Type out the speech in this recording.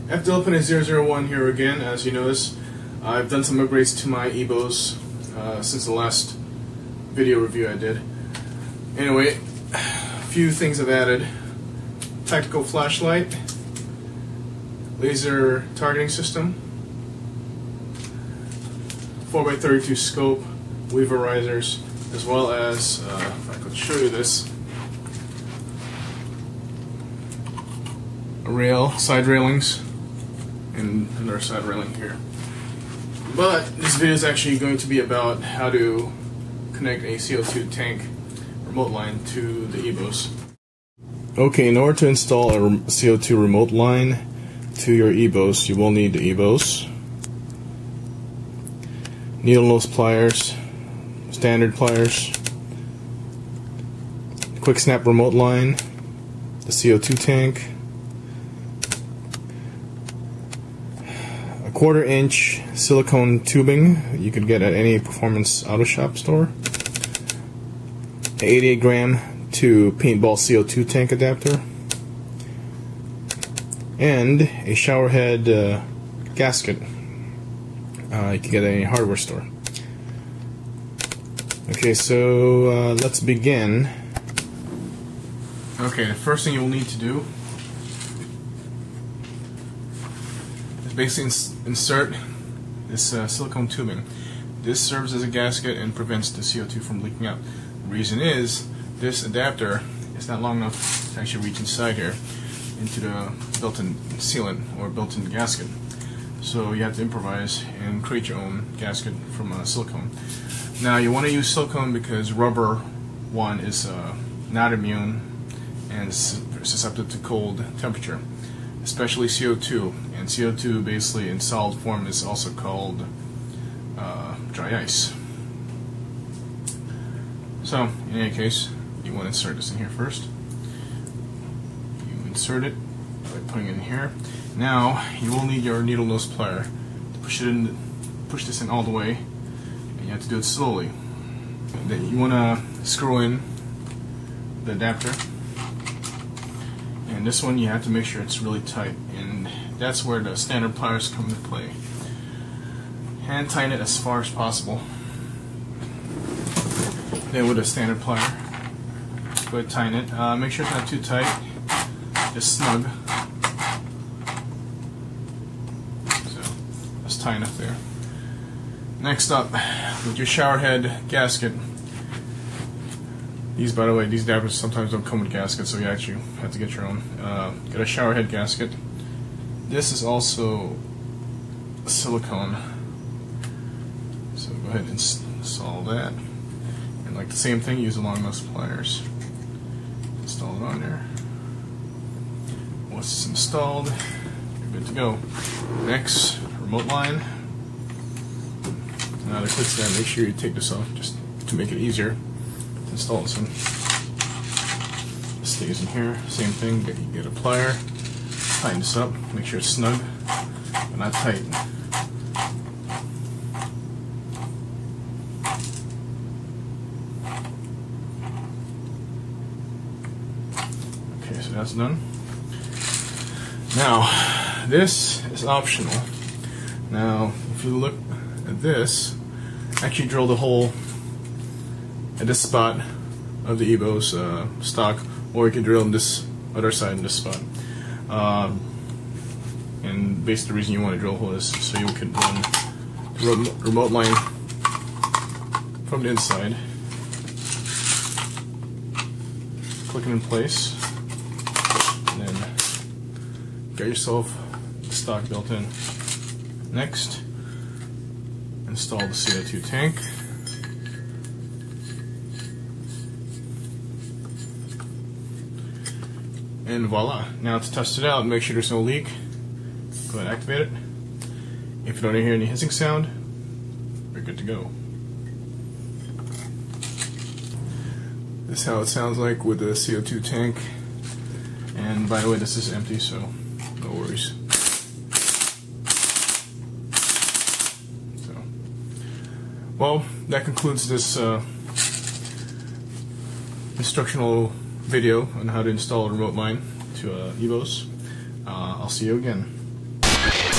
F001 here again. As you notice, I've done some upgrades to my EBOS since the last video review I did. Anyway, a few things I've added: tactical flashlight, laser targeting system, 4x32 scope, weaver risers, as well as, if I could show you this, a rail, side railings, and another side railing here. But this video is actually going to be about how to connect a CO2 tank remote line to the EBOS. Okay, in order to install a CO2 remote line to your EBOS, you will need the EBOS, needle nose pliers, standard pliers, quick snap remote line, the CO2 tank, a 1/4 inch silicone tubing you could get at any performance auto shop store, an 88 gram to paintball CO2 tank adapter, and a shower head gasket you can get at any hardware store. Okay, so let's begin. Okay, the first thing you'll need to do is basically insert this silicone tubing. This serves as a gasket and prevents the CO2 from leaking out. The reason is this adapter is not long enough to actually reach inside here into the built-in sealant or built-in gasket. So you have to improvise and create your own gasket from silicone. Now you want to use silicone because rubber, one, is not immune and susceptible to cold temperature, especially CO2. And CO2 basically in solid form is also called dry ice. So in any case, you want to insert this in here first. You insert it by putting it in here. Now you will need your needle nose plier to push this in all the way, and you have to do it slowly. And then you want to screw in the adapter, and this one you have to make sure it's really tight, and that's where the standard pliers come into play. Hand tighten it as far as possible. Then with a standard plier, go ahead and tighten it. Make sure it's not too tight, just snug. So that's tight enough there. Next up, with your shower head gasket. These, by the way, these adapters sometimes don't come with gaskets, so you actually have to get your own. Get a shower head gasket. This is also silicone, so go ahead and install that. And like the same thing, use the long nose pliers. Install it on there. Once it's installed, you're good to go. Next, remote line. Now the quick snap, make sure you take this off just to make it easier to install this one. This stays in here. Same thing, you get a plier, tighten this up, make sure it's snug, but not tight. Okay, so that's done. Now, this is optional. Now, if you look at this, actually drill the hole at this spot of the EBOS stock, or you can drill on this other side in this spot. And basically the reason you want to drill a hole is so you can run the remote line from the inside. Click it in place, and then get yourself the stock built in. Next, install the CO2 tank. And voila. Now to test it out, make sure there's no leak. Go ahead and activate it. If you don't hear any hissing sound, we're good to go. This is how it sounds like with the CO2 tank. And by the way, this is empty, so no worries. Well, that concludes this instructional video on how to install a remote mine to EBOS. I'll see you again.